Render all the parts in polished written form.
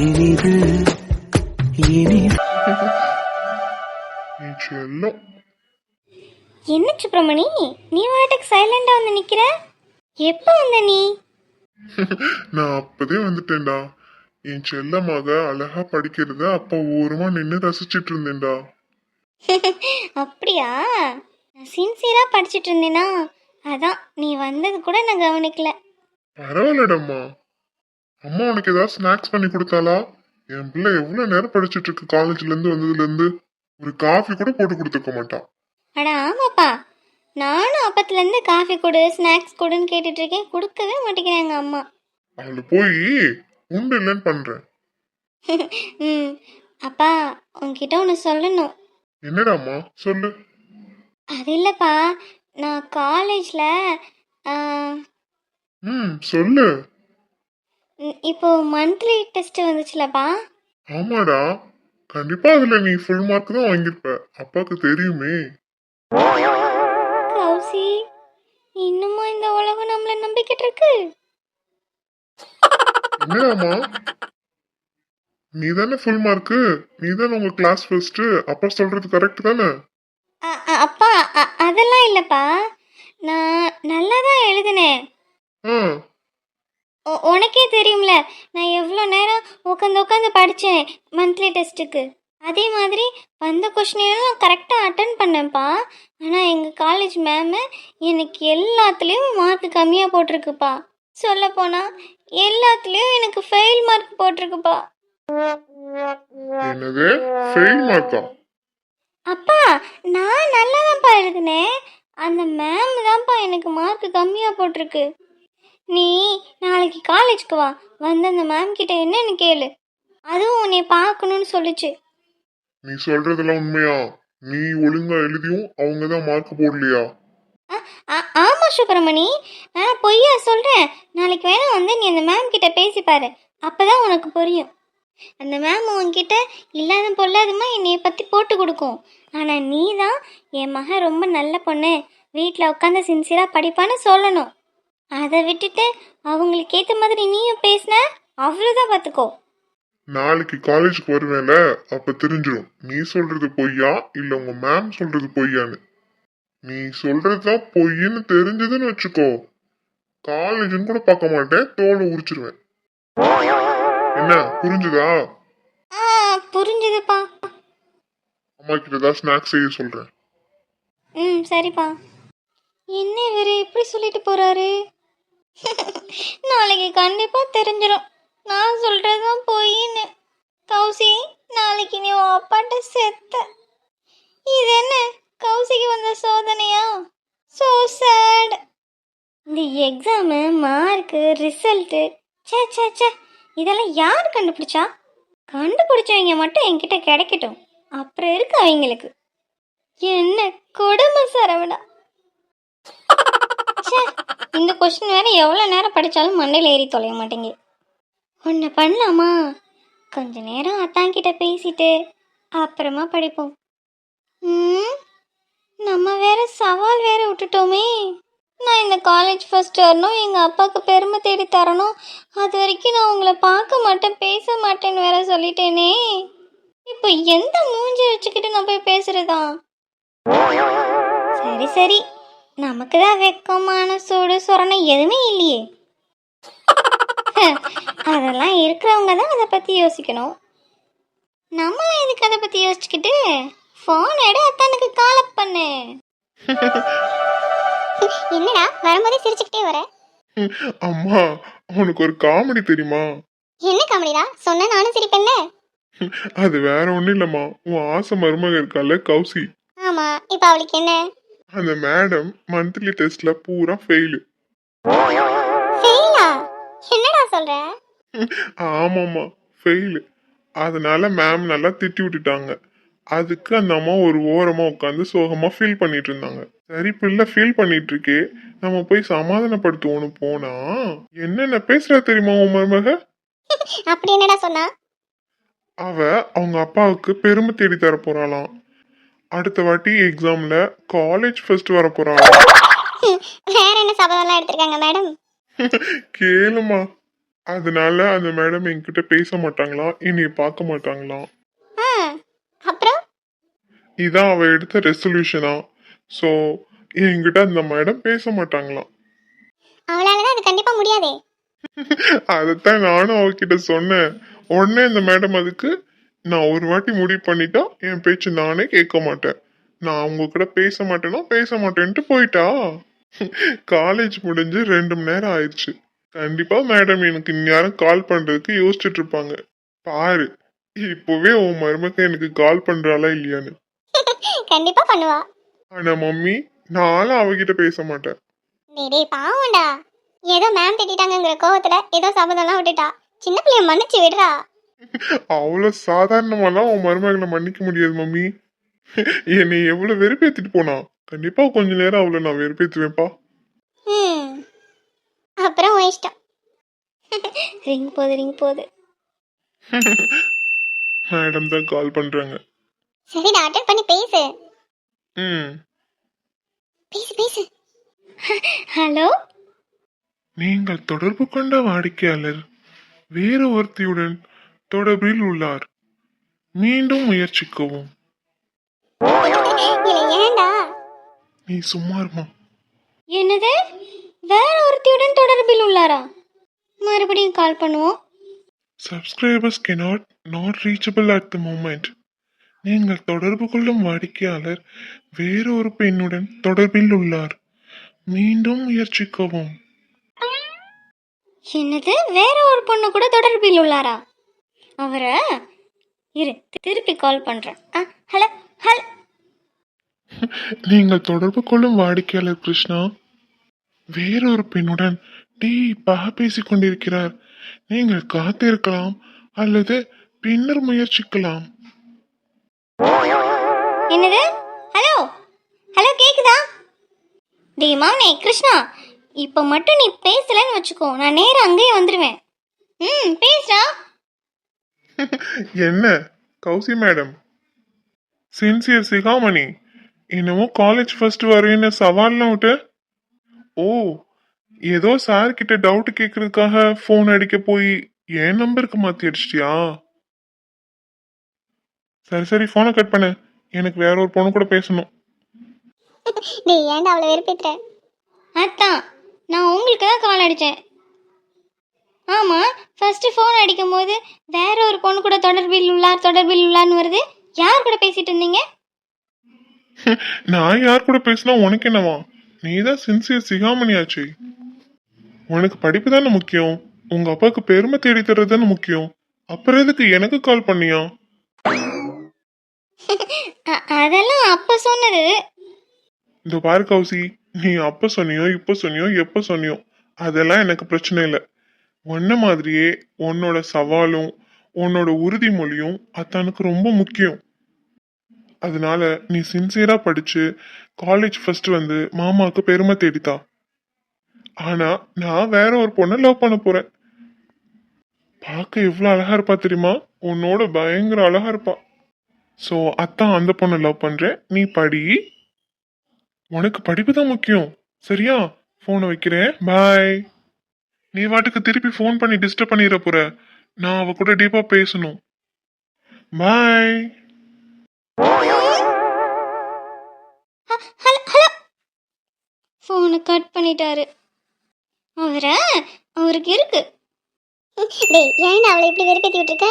இனிது இனிது. என்ன சுப்பிரமணி, நீ வாட்டுக்கு சைலண்டா வந்து நிக்கிற? எப்ப வந்த நீ? நான் அப்பதே வந்துட்டேன்டா. என் செல்லமாக அழகா படிக்கிறத அப்ப ஓரமா நின்னு ரசிச்சிட்டு இருந்தேன்டா. அப்படியா? நான் சின்சியரா படிச்சிட்டு இருந்தேனா, அதான் நீ வந்தது கூட நான் கவனிக்கல. பரவாயில்லடம்மா. அம்மா உனக்கு ஏதாவது ஸ்நாக்ஸ் பண்ணி கொடுத்தாளா? என் பிள்ளை எவ்வளவு நேரம் படிச்சிட்டு இருக்கு காலேஜ்ல இருந்து வந்ததுல இருந்து. ஒரு காஃபி கூட போட்டு கொடுத்துக்க மாட்டான். அட ஆமாப்பா, நானும் அப்பத்துல இருந்து காஃபி கொடு ஸ்நாக்ஸ் கொடுன்னு கேட்டுட்டு இருக்கேன், கொடுக்கவே மாட்டேங்கிறாங்க அம்மா. அவளை போய் உண்டு இல்லைன்னு பண்றேன். ம் அப்பா, உன்கிட்ட ஒன்று சொல்லணும். என்னடாம்மா சொல்லு. அது இல்லைப்பா, நான் காலேஜில் சொல்லு. இப்போ மந்த்லி டெஸ்ட் வந்துச்சுலப்பா. ஆமாடா, கண்டிப்பா அதுல நீ ஃபுல் மார்க் தான் வாங்கியிருப்ப. அப்பாவுக்கு தெரியுமே. கௌசி, இன்னுமா இந்த உலகம் நம்மள நம்பிக்கிட்டு இருக்கு? என்னடாமா, நீ தானே ஃபுல் மார்க்கு, நீ தானே உங்க கிளாஸ் ஃபர்ஸ்ட். அப்பா சொல்றது கரெக்ட் தானே? அப்பா, அதெல்லாம் இல்லப்பா, நான் நல்லா தான் எழுதினேன். உனக்கே தெரியும்ல, நான் எவ்வளோ நேரம் உட்காந்து படித்தேன் மந்த்லி டெஸ்ட்டுக்கு. அதே மாதிரி வந்த கொஷினையும் கரெக்டாக அட்டன் பண்ணேன்ப்பா. ஆனால் எங்கள் காலேஜ் மேமு எனக்கு எல்லாத்துலேயும் மார்க் கம்மியாக போட்டிருக்குப்பா. சொல்லப்போனால் எல்லாத்துலேயும் எனக்கு ஃபெயில் மார்க் போட்டிருக்குப்பா. என்னது ஃபெயில் மார்க்கா? அப்பா, நான் நல்லா தான்ப்பா எழுதினேன், அந்த மேம் தான்ப்பா எனக்கு மார்க் கம்மியாக போட்டிருக்கு. நீ நாளைக்கு காலேஜ்க்கு வா, வந்து அந்த மேம் கிட்ட என்னன்னு கேளு. அதுவும் உன்னை பார்க்கணும்னு சொல்லிச்சு. நீ சொல்றதெல்லாம் உண்மையா? நீ ஒழுங்கா எழுதியும் அவங்க தான் மார்க் போடலையா? ஆமா சுப்பிரமணி, நான் பொய்யா சொல்றேன்? நாளைக்கு வேணா வந்து நீ அந்த மேம் கிட்ட பேசிப்பாரு, அப்பதான் உனக்கு புரியும். அந்த மேம் உன்கிட்ட இல்லாத பொல்லாதமா என்னைய பத்தி போட்டு கொடுக்கும். ஆனா நீ தான் என் மகன் ரொம்ப நல்ல பொண்ணு, வீட்டில் உட்காந்து சின்சியரா படிப்பான்னு சொல்லணும். அதை விட்டுட்டு அவங்களுக்கு ஏற்ற மாதிரி நீயும் பேசின, அவ்வளோதான் பார்த்துக்கோ. நாளைக்கு காலேஜுக்கு வருவேல, அப்ப தெரிஞ்சிடும் நீ சொல்றது பொய்யா இல்ல உங்க மேம் சொல்றது பொய்யான்னு. நீ சொல்றதுதான் பொய்ன்னு தெரிஞ்சதுன்னு வச்சுக்கோ, காலேஜ்னு கூட பார்க்க மாட்டேன், தோலை உரிச்சிருவேன். என்ன புரிஞ்சுதா? புரிஞ்சுதுப்பா. அம்மா கிட்ட தான் ஸ்நாக்ஸ் செய்ய சொல்றேன். சரிப்பா. என்ன இவரு எப்படி சொல்லிட்டு போறாரு? நாளைக்கு கண்டிப்பா தெரிஞ்சிடும் நான் சொல்றதுதான் பொய்ன்னு. கௌசி, நாளைக்கு நீ உன் அப்பாட்ட செத்த. இது என்ன கௌசிக்கு வந்த சோதனையா? So sad. இந்த எக்ஸாமு, மார்க்கு, ரிசல்ட்டு, சே சே சே, இதெல்லாம் யார் கண்டுபிடிச்சா? கண்டுபிடிச்சவங்க மட்டும் என்கிட்ட கிடைக்கட்டும், அப்புறம் இருக்கு அவங்களுக்கு. என்ன கொடுமை சரவணா. இந்த கொஸ்டின் வேற எவ்வளோ நேரம் படித்தாலும் மண்டையில் ஏறி தொலைய மாட்டேங்க. ஒன்று பண்ணலாமா, கொஞ்ச நேரம் அத்தாங்கிட்ட பேசிட்டு அப்புறமா படிப்போம். நம்ம வேற சவால் வேற விட்டுட்டோமே. நான் இந்த காலேஜ் ஃபர்ஸ்ட் வரணும், எங்கள் அப்பாவுக்கு பெருமை தேடி தரணும், அது வரைக்கும் நான் உங்களை பார்க்க மாட்டேன் பேச மாட்டேன்னு வேற சொல்லிட்டேனே. இப்போ எந்த மூஞ்சி வச்சுக்கிட்டு நான் போய் பேசுறதா? சரி சரி, நமக்கு தான் வெக்கமான சூடு சொரணை எதுவுமே இல்லையே. அதெல்லாம் இருக்கிறவங்க தான் அதை பற்றி யோசிக்கணும். நம்மளாம் எதுக்கு அதை பற்றி யோசிச்சுக்கிட்டு? ஃபோன் எடு, அத்தானுக்கு கால் பண்ணு. என்னடா வரும்போதே சிரிச்சுக்கிட்டே வர? அம்மா, உனக்கு ஒரு காமெடி தெரியுமா? என்ன காமெடிடா சொன்ன? நானும் சிரிப்பேன்ல. அது வேற ஒண்ணும் இல்லம்மா, உன் ஆசை மருமக இருக்கால கௌசி. ஆமா, இப்போ அவளுக்கு என்ன? அந்த மேடம் மந்த்லி டெஸ்ட்ல பூரா ஃபெயிலு. ஃபெயிலா? என்னடா சொல்ற? ஆமாம்மா, ஃபெயிலு. அதனால மேம் நல்லா திட்டி விட்டுட்டாங்க. அதுக்கு அந்த அம்மா ஒரு ஓரமா உட்காந்து சோகமா ஃபீல் பண்ணிட்டு இருந்தாங்க. சரி பிள்ளை ஃபீல் பண்ணிட்டு இருக்கே, நம்ம போய் சமாதானப்படுத்துவோன்னு போனா என்னென்ன பேசுறா தெரியுமா உன் மருமக? அப்படி என்னடா சொன்னா? அவ அவங்க அப்பாவுக்கு பெருமை தேடி தர போறாளாம். அடுத்த வாட்டி எக்ஸாம்ல காலேஜ் ஃபர்ஸ்ட் வர போறாளாம். வேற என்ன சபதம்லாம் எடுத்திருக்காங்க மேடம்? கேளுமா, அதனால அந்த மேடம் என்கிட்ட பேச மாட்டாங்களாம், என்னைய பார்க்க மாட்டாங்களாம். ஆ அப்புறம் இதான் அவ எடுத்த ரெசல்யூஷனா. ஸோ என்கிட்ட அந்த மேடம் பேச மாட்டாங்களாம். அவளால தான் அது கண்டிப்பா முடியாதே. அதைத்தான் நானும் அவகிட்ட சொன்னேன். உடனே அந்த மேடம் அதுக்கு, நான் ஒரு வாட்டி முடிவு பண்ணிட்டா என் பேச்சு நானே கேட்க மாட்டேன், நான் அவங்க கூட பேச மாட்டேன்னா பேச மாட்டேன்ட்டு போயிட்டா. காலேஜ் முடிஞ்சு 2 மணி நேரம் ஆயிடுச்சு. கண்டிப்பா மேடம் எனக்கு இந்நேரம் கால் பண்றதுக்கு யோசிச்சுட்டு இருப்பாங்க. பாரு, இப்பவே உன் மருமக எனக்கு கால் பண்றாளா இல்லையான்னு. கண்டிப்பா பண்ணுவா. ஆனா மம்மி, நானும் அவகிட்ட பேச மாட்டேன். டேய் பாவம்டா, ஏதோ மேம் திட்டிட்டாங்கங்கிற கோவத்துல ஏதோ சபதம்லாம் விட்டுட்டா. சின்ன பிள்ளைய மன்னிச்சு விடுறா. அவ்வளவு சாதாரணமாலாம் உன் மருமகளை மன்னிக்க முடியாது மம்மி. என்னை எவ்வளவு வெறுப்பேத்திட்டு போனா, கண்டிப்பா கொஞ்ச நேரம் அவளை நான் வெறுப்பேத்துவேன்ப்பா. ம் அப்புறம் உன் இஷ்டம். ரிங் போகுது. மேடம் தான் கால் பண்றாங்க. சரிடா, அட்டெண்ட் பண்ணி பேசு. ம். பேசு. ஹலோ. நீங்கள் தொடர்பு கொண்ட வாடிக்கையாளர் வேறு ஒருத்தியுடன் தொடர்பில் உள்ளார், மீண்டும் முயற்சிக்கவும். ஏன்டா? நீ சும்மா இருமா. என்னது? வேற ஒருத்தியுடன் தொடர்பில் உள்ளாரா? மறுபடியும் கால் பண்ணுவோம். Subscribers cannot not reachable at the moment. நீங்கள் தொடர்பு கொள்ளும் வாடிக்கையாளர் வேறு ஒரு பெண்ணுடன் தொடர்பில் உள்ளார், மீண்டும் முயற்சிக்கவும். என்னது? வேற ஒரு பொண்ணு கூட தொடர்பில் உள்ளாரா? அவரை இரு, திருப்பி கால் பண்றேன். ஹலோ. நீங்கள் தொடர்பு கொள்ளும் வாடிக்கையாளர் கிருஷ்ணா வேறொரு பெண்ணுடன் டீப்பாக பேசிக் கொண்டிருக்கிறார். நீங்கள் காத்திருக்கலாம் அல்லது பின்னர் முயற்சிக்கலாம். என்னது? ஹலோ கேக்குதா? டேய் மாவனே கிருஷ்ணா, இப்போ மட்டும் நீ பேசலன்னு வச்சுக்கோ, நான் நேரா அங்கேயே வந்துடுவேன். பேசுடா. என்ன கௌசி மேடம்? சின்சியர் சிகாமணி, என்னமோ காலேஜ் ஃபர்ஸ்ட் வருவேன்னு சவால்லாம் விட்டு, ஓ ஏதோ சார் கிட்ட டவுட் கேட்கறதுக்காக ஃபோன் அடிக்க போய் என் நம்பருக்கு மாத்தி அடிச்சிட்டியா? சரி ஃபோனை கட் பண்ணு, எனக்கு வேற ஒரு பொண்ணு கூட பேசணும். டேய் ஏன்டா அவளை வெறுப்பேத்துற? அத்தான் நான் உங்களுக்கு தான் கால் அடித்தேன். ஆமாம், ஃபர்ஸ்ட் ஃபோன் அடிக்கும் போது வேற ஒரு பொண்ணு கூட தொடர்பில் உள்ளார்னு வருது. யார் கூட பேசிட்டு இருந்தீங்க? நான் யார் கூட பேசினா உனக்கு என்னவா? நீதான் சின்சியர் சிகாமணி ஆச்சு. உனக்கு படிப்பு தானே முக்கியம், உங்க அப்பாவுக்கு பெருமை தேடி தர்றது தானே முக்கியம். அப்புறம் எதுக்கு எனக்கு கால் பண்ணியா? அதெல்லாம் அப்ப சொன்னது. இந்த பாரு கௌசி, நீ அப்ப சொன்னியோ இப்ப சொன்னியோ எப்ப சொன்னியோ அதெல்லாம் எனக்கு பிரச்சனை இல்லை. உன்ன மாதிரியே உன்னோட சவாலும் உன்னோட உறுதிமொழியும் அத்தானுக்கு ரொம்ப முக்கியம். அதனால நீ சின்சியரா படிச்சு காலேஜ் ஃபர்ஸ்ட் வந்து மாமாவுக்கு பெருமை தேடித்தா. ஆனா நான் வேற ஒரு பொண்ணை லவ் பண்ண போறேன். பார்க்க எவ்வளவு அழகா இருப்பா தெரியுமா? உன்னோட பயங்கர அழகா இருப்பா. ஸோ அத்தான் அந்த பொண்ணை லவ் பண்றேன், நீ படி. உனக்கு படிப்பு தான் முக்கியம், சரியா? போனை வைக்கிறேன், பாய். நீ வாட்டுக்கு திருப்பி ஃபோன் பண்ணி டிஸ்டர்ப் பண்ணிட போற. நான் அவ கூட டீப்பா பேசணும். பாய். ஃபோனை கட் பண்ணிட்டாரு. அவருக்கு இருக்கு. டேய் ஏன்டா அவளை இப்படி வெறுப்பேத்தி விட்டுருக்க?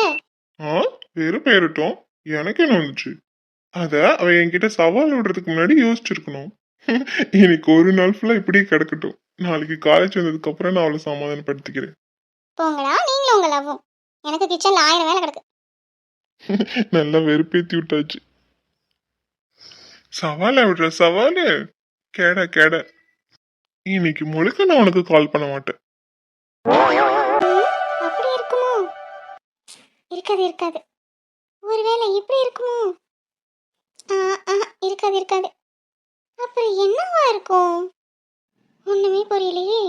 வெறும் பேரட்டும், எனக்கு என்ன வந்துச்சு? அத அவ என்கிட்ட சவால் விடுறதுக்கு முன்னாடி யோசிச்சிருக்கணும். இன்னைக்கு ஒரு நாள் ஃபுல்லா இப்படியே கிடக்கட்டும். நாளைக்கு காலேஜ் வந்ததுக்கு அப்புறம் நான் அவளை சமாதானப்படுத்திக்கிறேன். போங்கடா நீங்களும் உங்க லவ்வும். எனக்கு கிச்சன்ல 1000 வேலை கிடக்கு. நல்லா வெறுப்பேத்தி விட்டாச்சு. சவால விடுற சவாலு கேட. இன்னைக்கு முழுக்க நான் உனக்கு கால் பண்ண மாட்டேன். அப்படி இருக்குமோ? இருக்காது. ஒருவேளை இப்படி இருக்குமோ? இருக்காது. அப்புறம் என்னவா இருக்கும்? ஒண்ணுமே புரியலையே.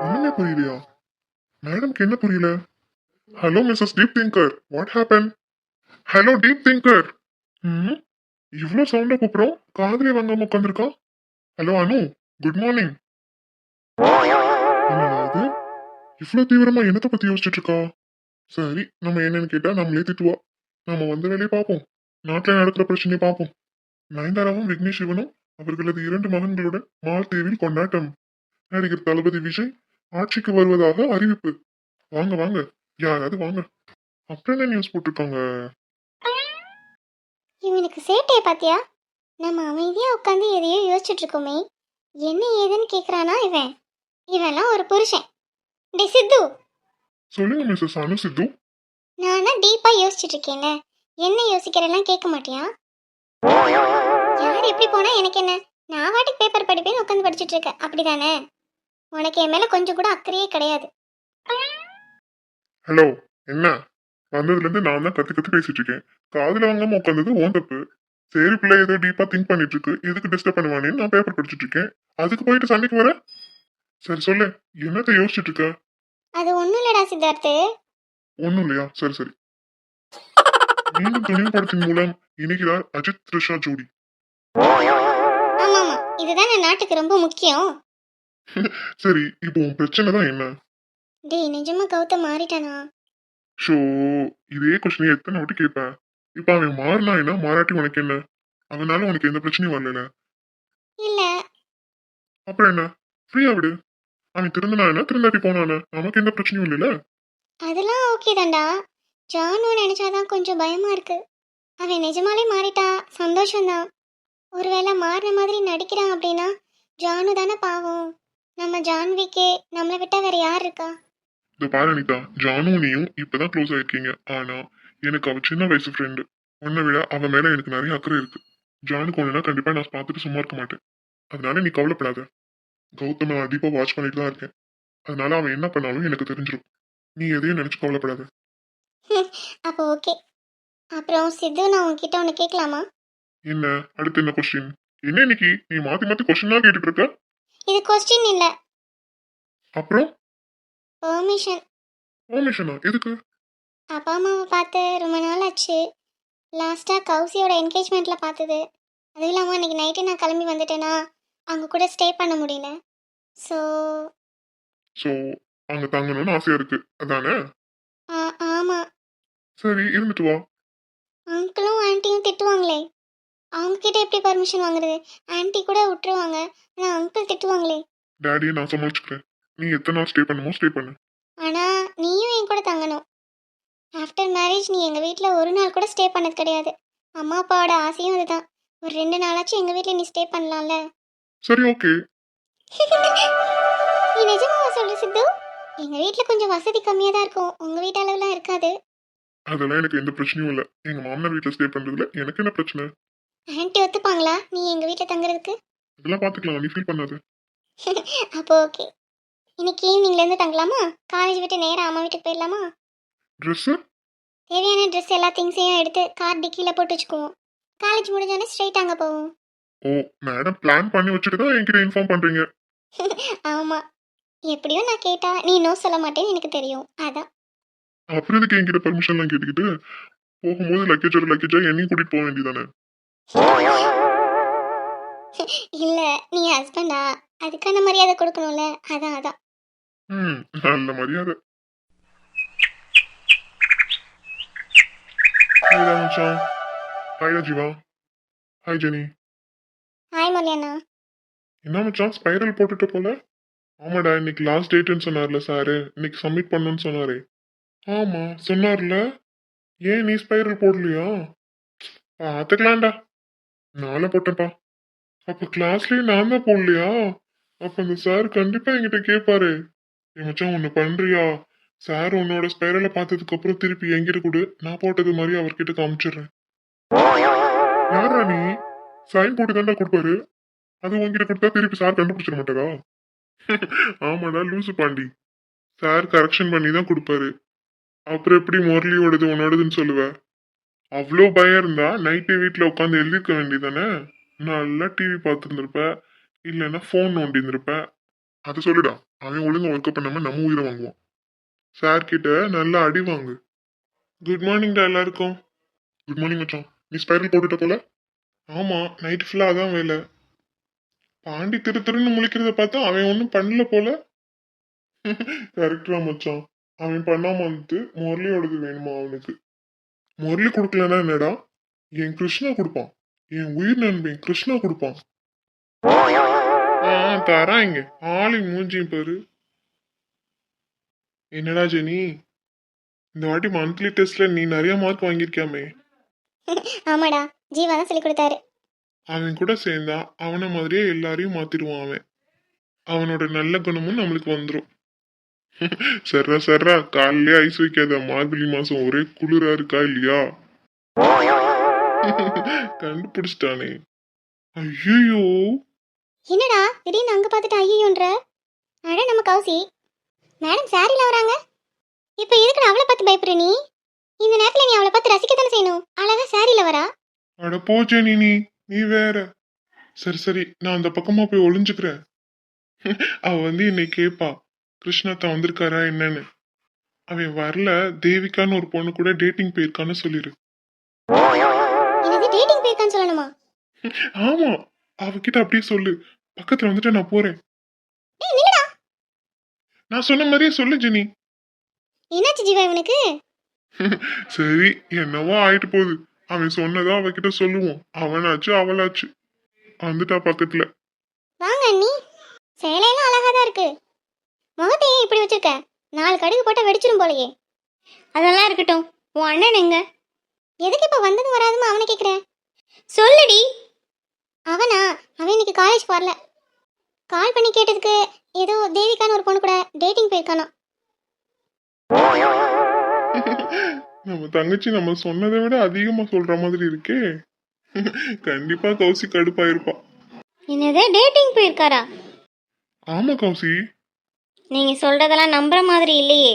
ஒண்ணுமே புரியலையா? மேடம்க்கு என்ன புரியல? Hello Mrs deep thinker, what happen? Hello deep thinker. இவ்வளோ சவுண்டா கூப்பிடுறோம், காதலே வாங்காம உட்காந்துருக்கா. Hello Anu, good morning. என்னடா இது, இவ்வளவு தீவிரமா என்னத்தை பத்தி யோசிச்சுட்டு இருக்கா? சரி, நம்ம என்னன்னு கேட்டா நம்மளே திட்டுவா. நாம வந்த வேலையை பார்ப்போம். நாட்டுல நடக்கிற பிரச்சனையை பார்ப்போம். நயன்தாராவும் விக்னேஷ் சிவனும் அவர்களது 2 மகன்களுடன் மால்தீவில் கொண்டாட்டம். நடிகர் தளபதி விஜய் ஆட்சிக்கு வருவதாக அறிவிப்பு. வாங்க வாங்க, யாராவது வாங்க. அப்புறம் என்ன நியூஸ் போட்டிருக்காங்க? இவனுக்கு சேட்டையை பாத்தியா? நம்ம அமைதியா உட்காந்து எதையோ யோசிச்சுட்டு இருக்கோமே, என்ன ஏதுன்னு கேக்குறானா இவன்? இவன்லாம் ஒரு புருஷன். டே சித்து, சொல்லுங்க மிஸ்ஸஸ் அனு சித்து. நானா டீப்பா யோசிச்சுட்டு இருக்கேன்ல, என்ன யோசிக்கிறெல்லாம் கேட்க மாட்டியா? யார் எப்படி போனா எனக்கு என்ன? நான் வாட்டுக்கு பேப்பர் படிப்பேன்னு உட்காந்து படிச்சுட்டு இருக்கேன், அப்படிதானே? உனக்கு என் மேல கொஞ்சம் கூட அக்கறையே கிடையாது. ஹலோ, என்ன? வந்ததுல இருந்து நான் தான் கத்து கத்து பேசிட்டு இருக்கேன். காதுல வாங்காம உட்காந்தது ஓன் தப்பு. சரி, பிள்ளை ஏதோ டீப்பா திங்க் பண்ணிட்டு இருக்கு, எதுக்கு டிஸ்டர்ப் பண்ணுவானேன்னு நான் பேப்பர் படிச்சுட்டு இருக்கேன். அதுக்கு போயிட்டு சண்டைக்கு வர? சரி சொல்லு, என்னத்த யோசிச்சுட்டு இருக்க? அது ஒண்ணும் இல்லடா சித்தார்த்து. ஒண்ணும் இல்லையா? சரி சரி. மீண்டும் துணிவு படத்தின் மூலம் இணைகிறார் அஜித் த்ரிஷா ஜோடி. ஆமாமா, இதுதான் என் நாட்டுக்கு ரொம்ப முக்கியம். சரி, இப்போ உன் பிரச்சனை தான் என்ன? டேய், நிஜமா கௌதம் மாறிட்டானா? ஷோ, இதே கொஸ்டின் எத்தனை வாட்டி கேட்பேன். இப்ப அவன் மாறினா என்ன, மாறாட்டி உனக்கு என்ன? அவனால உனக்கு எந்த பிரச்சனையும் வரல. இல்ல, அப்புறம் என்ன? ஃப்ரீயா விடு. அவன் திருந்தினா என்ன, திருந்தாட்டி போனானே, நமக்கு எந்த பிரச்சனையும் இல்லைல்ல. அதெல்லாம் ஓகே தான்டா. ஜானு நினைச்சாதான் கொஞ்சம் பயமா இருக்கு. அவன் நிஜமாலே மாறிட்டா சந்தோஷம்தான். ஒருவேளை மாறின மாதிரி நடிக்கிறான் அப்படின்னா ஜானு தானே பாவம். நம்ம ஜான்விக்கு நம்மளை விட்டா வேற யார் இருக்கா? இந்த பாரு அனிதா, ஜானு நீயும் இப்பதான் க்ளோஸ் ஆயிருக்கீங்க. ஆனா எனக்கு அவ சின்ன வயசு ஃப்ரெண்டு. உன்னை விட அவ மேல எனக்கு நிறைய அக்கறை இருக்கு. ஜானுக்கு ஒண்ணுனா கண்டிப்பா நான் பார்த்துட்டு சும்மா இருக்க மாட்டேன். அதனால நீ கவலைப்படாத. கௌதம் நான் டீப்பா வாட்ச் பண்ணிட்டு தான் இருக்கேன். அதனால அவன் என்ன பண்ணாலும் எனக்கு தெரிஞ்சிடும். நீ எதையும் நினைச்சு கவலைப்படாத. அப்போ ஓகே. அப்புறம் சித்து, நான் உன்கிட்ட ஒன்று கேட்கலாமா? என்ன? அடுத்து என்ன கொஸ்டின்? என்ன இன்னைக்கு நீ மாத்தி மாத்தி கொஸ்டின் தான் கேட்டுட்டு இருக்க? இது கொஸ்டின் இல்லை, அப்புறம் பெர்மிஷன். பெர்மிஷனா? எதுக்கு? அப்பா அம்மாவை பார்த்து ரொம்ப நாள் ஆச்சு. லாஸ்ட்டாக கௌசியோட என்கேஜ்மெண்ட்டில் பார்த்தது. அதுவும் இல்லாமல் அன்றைக்கி நைட்டு நான் கிளம்பி வந்துட்டேன்னா அவங்க கூட ஸ்டே பண்ண முடியல. ஸோ சோ அங்க தங்கணும்னு ஆசையா இருக்கு, அதானே? ஆமாம். சரி, இருந்துட்டு வா. அங்கிளும் ஆன்ட்டியும் திட்டுவாங்களே, அவங்கக்கிட்ட எப்படி பர்மிஷன் வாங்குறது? ஆன்ட்டி கூட விட்டுருவாங்க, ஆனால் அங்கிள் திட்டுவாங்களே. டேடியை நான் சமாளிச்சுக்கிறேன். நீ எத்தனை நாள் ஸ்டே பண்ணுமோ ஸ்டே பண்ணு. ஆனால் நீயும் என் கூட தங்கணும். ஆஃப்டர் மேரேஜ் நீ எங்கள் வீட்டில் ஒரு நாள் கூட ஸ்டே பண்ணது கிடையாது. அம்மா அப்பாவோட ஆசையும் அதுதான். ஒரு 2 நாளாச்சும் எங்கள் வீட்டில் நீ ஸ்டே பண்ணலாம்ல. சரி, ஓகே. நீ நிஜமாவா சொல்ற சித்து? எங்கள் வீட்டில் கொஞ்சம் வசதி கம்மியாக தான் இருக்கும், உங்கள் வீட்டு அளவுலாம் இருக்காது. அதெல்லாம் எனக்கு எந்த பிரச்சனையும் இல்ல. எங்க மாமனார் வீட்டுல ஸ்டே பண்றதுல எனக்கு என்ன பிரச்சனை? ஆன்ட்டி ஒத்துப்பாங்களா நீ எங்கள் வீட்டில் தங்குறதுக்கு? இதெல்லாம் பாத்துக்கலாம், நீ ஃபீல் பண்ணாத. அப்போ ஓகே. இன்னைக்கு ஈவினிங்லேருந்து தங்கலாமா? காலேஜ் விட்டு நேராக அம்மா வீட்டுக்கு போயிடலாமா? ட்ரெஸ்? தேவையான ட்ரெஸ் எல்லா திங்ஸையும் எடுத்து கார் டிக்கியில் போட்டு வச்சுக்குவோம். காலேஜ் முடிஞ்சோடனே ஸ்ட்ரைட் அங்கே போவோம். ஓ, மேடம் பிளான் பண்ணி வச்சுட்டு தான் என்கிட்ட இன்ஃபார்ம் பண்றீங்க. ஆமாம், எப்படியும் நான் கேட்டா நீ நோ சொல்ல மாட்டேன்னு எனக்கு தெரியும், அதான். அப்புறம் இதுக்கு என்கிட்ட பெர்மிஷன்லாம் கேட்டுக்கிட்டு போகும்போது லக்கேஜா என்னையும் கூட்டிட்டு போக வேண்டியதானே? இல்லை, நீ ஹஸ்பண்டா, அதுக்கான மரியாதை கொடுக்கணும்ல, அதான் அதான். நல்ல மரியாதை. ஹாய்டா மச்சான். ஹாய்டா ஜீவா. Hi Jenny. ஹாய் மல்லியண்ணா. என்ன மச்சான் ஸ்பைரல் போட்டுட்டு போல? ஆமாடா, இன்னைக்கு லாஸ்ட் டேட்னு சொன்னார்ல சாரு, இன்னைக்கு சப்மிட் பண்ணணும்னு சொன்னாரே. ஆமா சொன்னார்ல. ஏன் நீ ஸ்பைரல் போடலையா? பாத்துக்கலாம்டா. நானே போட்டேன்ப்பா. அப்ப கிளாஸ்லயே நான் தான் போடலையா? அப்ப அந்த சார் கண்டிப்பா என்கிட்ட கேட்பாரு. ஏ மச்சான் ஒண்ணு பண்றியா? சார் உன்னோட ஸ்பைரலை பார்த்ததுக்கு அப்புறம் திருப்பி என்கிட்ட கொடு, நான் போட்டது மாதிரி அவர்கிட்ட காமிச்சிடுறேன். யாரா நீ? சைன் போட்டு தாண்டா கொடுப்பாரு. அது உன்கிட்ட கொடுத்தா திருப்பி சார் கண்டுபிடிச்சிட மாட்டாரா? ஆமாடா லூசு பாண்டி. சார் கரெக்ஷன் பண்ணி தான் கொடுப்பாரு. அப்புறம் எப்படி முரளியோடது உன்னோடதுன்னு சொல்லுவ? அவ்வளோ பயம் இருந்தா நைட்டே வீட்டில் உட்காந்து எழுதிருக்க வேண்டியதானே? நல்லா டிவி பார்த்துருந்துருப்ப, இல்லைன்னா ஃபோன் நோண்டிருந்திருப்ப. அதை சொல்லுடா. அவன் ஒழுங்கா ஒர்க் பண்ணாம நம்ம உயிரை வாங்குவான். சார் கிட்ட நல்லா அடி வாங்கு. குட் மார்னிங்டா எல்லாருக்கும். குட் மார்னிங் மச்சான். நீ ஸ்பைரல் போட்டுட்ட போல? ஆமா, நைட் ஃபுல்லா அதான் வேலை. பாண்டி திரு திருன்னு முழிக்கிறத பார்த்தா அவன் ஒன்றும் பண்ணல போல. கரெக்டா மச்சான். அவன் பண்ணாம வந்துட்டு முரளியோடது வேணுமா அவனுக்கு? முரளி கொடுக்கலன்னா என்னடா, என் கிருஷ்ணா கொடுப்பான். என் உயிர் நண்பன் கிருஷ்ணா கொடுப்பான். தரான் இங்க. ஆளி மூஞ்சியும் பாரு. என்னடா ஜெனி, இந்த வாட்டி மந்த்லி டெஸ்ட்ல நீ நிறைய மார்க் வாங்கியிருக்காமே. ஆமாடா, ஜீவா தான் சொல்லி கொடுத்தாரு. அவன் கூட சேர்ந்தா அவனை மாதிரியே எல்லாரையும் மாத்திடுவான் அவன். அவனோட நல்ல குணமும் நம்மளுக்கு வந்துடும். சர்ரா சர்ரா, காலையிலே ஐஸ் வைக்காத. மார்கழி மாசம் ஒரே குளிரா இருக்கா இல்லையா? கண்டுபிடிச்சிட்டானே. ஐயோ, என்னடா திடீர்னு அங்க பார்த்துட்டு ஐயோன்ற? அட நம்ம கௌசி மேடம் சாரில வராங்க. இப்போ எதுக்கு அவளை பார்த்து பயப்படுற நீ? இந்த நேரத்துல நீ அவளை பார்த்து ரசிக்க தானே செய்யணும். அழகா சாரில வரா. அட போச்சே நீ வேற. சரி சரி, நான் அந்த பக்கமா போய் ஒளிஞ்சுக்கிறேன். அவ வந்து என்னை கேப்பா, கிருஷ்ணாத்தா வந்திருக்காரா என்னன்னு. அவன் வரல, தேவிகான்னு ஒரு பொண்ணு கூட டேட்டிங் போயிருக்கான்னு சொல்லிரு. என்னது டேட்டிங் போயிருக்கான்னு சொல்லணுமா? ஆமா, அவகிட்ட அப்படியே சொல்லு. பக்கத்துல வந்துட்டு நான் போறேன். ஏய் நில்லுடா. நான் சொன்ன மாதிரியே சொல்லு ஜெனி. என்னாச்சு ஜீவா இவனுக்கு? சரி, என்னவோ ஆயிட்டு போகுது. அவன் சொன்னதா அவகிட்ட சொல்லுவோம். அவனாச்சு அவளாச்சு. வந்துட்டா பக்கத்துல. வாங்க அண்ணி. சேலையெல்லாம் அழகா தான் இருக்கு. முகத்தை ஏன் இப்படி வச்சிருக்க? 4 கடுகு போட்டா வெடிச்சிரும் போலயே. அதெல்லாம் இருக்கட்டும். உன் அண்ணன் எங்க? எதுக்கு இப்ப வந்தது வராதுமா அவனை கேக்குறேன்? சொல்லுடி. அவனா? அவன் இன்னைக்கு காலேஜ் வரல. கால் பண்ணி கேட்டதுக்கு ஏதோ தேவிகான்னு ஒரு பொண்ணு கூட டேட்டிங் போயிருக்கானா. நம்ம தங்கச்சி நம்ம சொன்னதை விட அதிகமா சொல்ற மாதிரி இருக்கே. கண்டிப்பா கௌசி கடுப்பா இருப்பா. என்னது டேட்டிங் போயிருக்காரா? ஆமா கௌசி. நீங்க சொல்றதெல்லாம் நம்புற மாதிரி இல்லையே.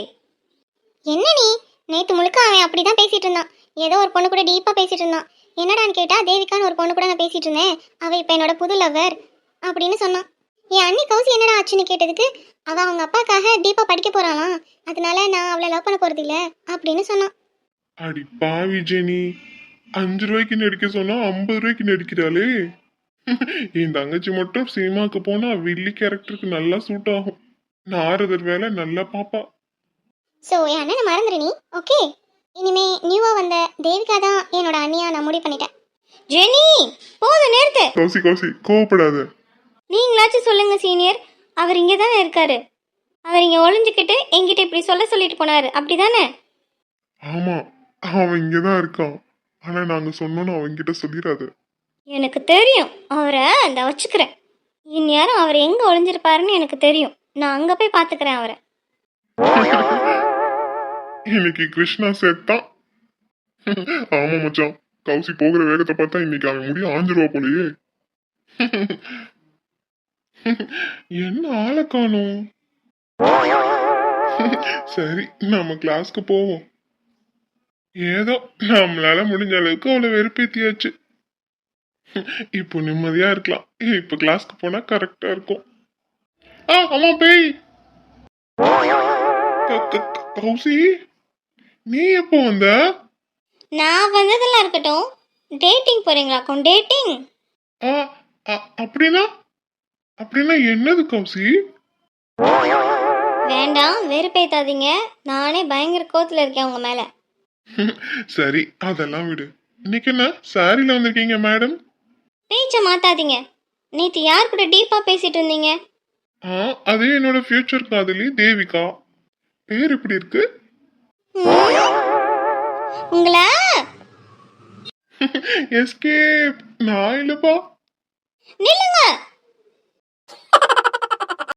என்ன நீ? நேத்து முழுக்க அவன் அப்படிதான் பேசிட்டு இருந்தான். ஏதோ ஒரு பொண்ணு கூட டீப்பா பேசிட்டு இருந்தான். என்னடான்னு கேட்டா தேவிகான்னு ஒரு பொண்ணு கூட நான் பேசிட்டு இருந்தேன், அவ இப்ப என்னோட புது லவ்வர் அப்படின்னு சொன்னான். என் அண்ணி கௌசி என்னடா ஆச்சுன்னு கேட்டதுக்கு அவ அவங்க அப்பாக்காக டீப்பா படிக்க போறாளாம், அதனால நான் அவளை லவ் பண்ண போறது இல்ல அப்படின்னு சொன்னான். அடி பாவி ஜெனி, 5 ரூபாய்க்கு நடிக்க சொன்னா 50 ரூபாய்க்கு நடிக்கிறாளே. என் தங்கச்சி மட்டும் சினிமாக்கு போனா வில்லி கேரக்டருக்கு நல்லா சூட் ஆகும். நாரதர் வேலை நல்லா பாப்பா. ஸோ என் அண்ணனை மறந்துடு நீ, ஓகே? இனிமே நியூவா வந்த தேவிகா தான் என்னோட அண்ணியா நான் முடிவு பண்ணிட்டேன். ஜெனி போதும் நேரத்து. கௌசி கௌசி கோவப்படாத. நீங்களாச்சும் சொல்லுங்க சீனியர். அவர் இங்கே தானே இருக்காரு. அவர் இங்கே ஒளிஞ்சுக்கிட்டு என்கிட்ட இப்படி சொல்லிட்டு போனாரு, அப்படிதானே? ஆமா, அவன் இங்கதான் இருக்கான். ஆனா நாங்க சொன்னோன்னு அவன்கிட்ட சொல்லிடாத. எனக்கு தெரியும். அவரை அந்த வச்சுக்கிறேன். இந்நேரம் அவர் எங்கே ஒளிஞ்சிருப்பாருன்னு எனக்கு தெரியும். நான் அங்கே போய் பார்த்துக்கிறேன் அவரை. இன்னைக்கு கிருஷ்ணா செத்தான். ஆமா மச்சான், கௌசி போகிற வேகத்தை பார்த்தா இன்னைக்கு அவன் முடிய ஆஞ்சிருவா போலயே. என்ன ஆளை காணோம். சரி, நம்ம கிளாஸ்க்கு போவோம். ஏதோ நம்மளால முடிஞ்ச அளவுக்கு அவளை வெறுப்பேத்தியாச்சு. இப்போ நிம்மதியா இருக்கலாம். இப்ப கிளாஸ்க்கு போனா கரெக்டா இருக்கும். ஆமா பேய். கௌசி, நீ எப்போ வந்த? நான் வந்ததெல்லாம் இருக்கட்டும். டேட்டிங் போறீங்களாக்கும்? டேட்டிங் அப்படின்னா அப்படின்னா என்னது கௌசி? வேண்டாம், வெறுப்பேத்தாதீங்க. நானே பயங்கர கோத்துல இருக்கேன் உங்க மேல. சரி, அதெல்லாம் விடு. இன்னைக்கு என்ன சாரில வந்திருக்கீங்க மேடம்? பேச்ச மாத்தாதீங்க. நேத்து யார் கூட டீப்பா பேசிட்டு இருந்தீங்க? அது என்னோட ஃபியூச்சர் காதலி தேவிகா. பேர் எப்படி இருக்கு? உங்கள எஸ்கேப். நான் இல்லப்பா. நில்லுங்க.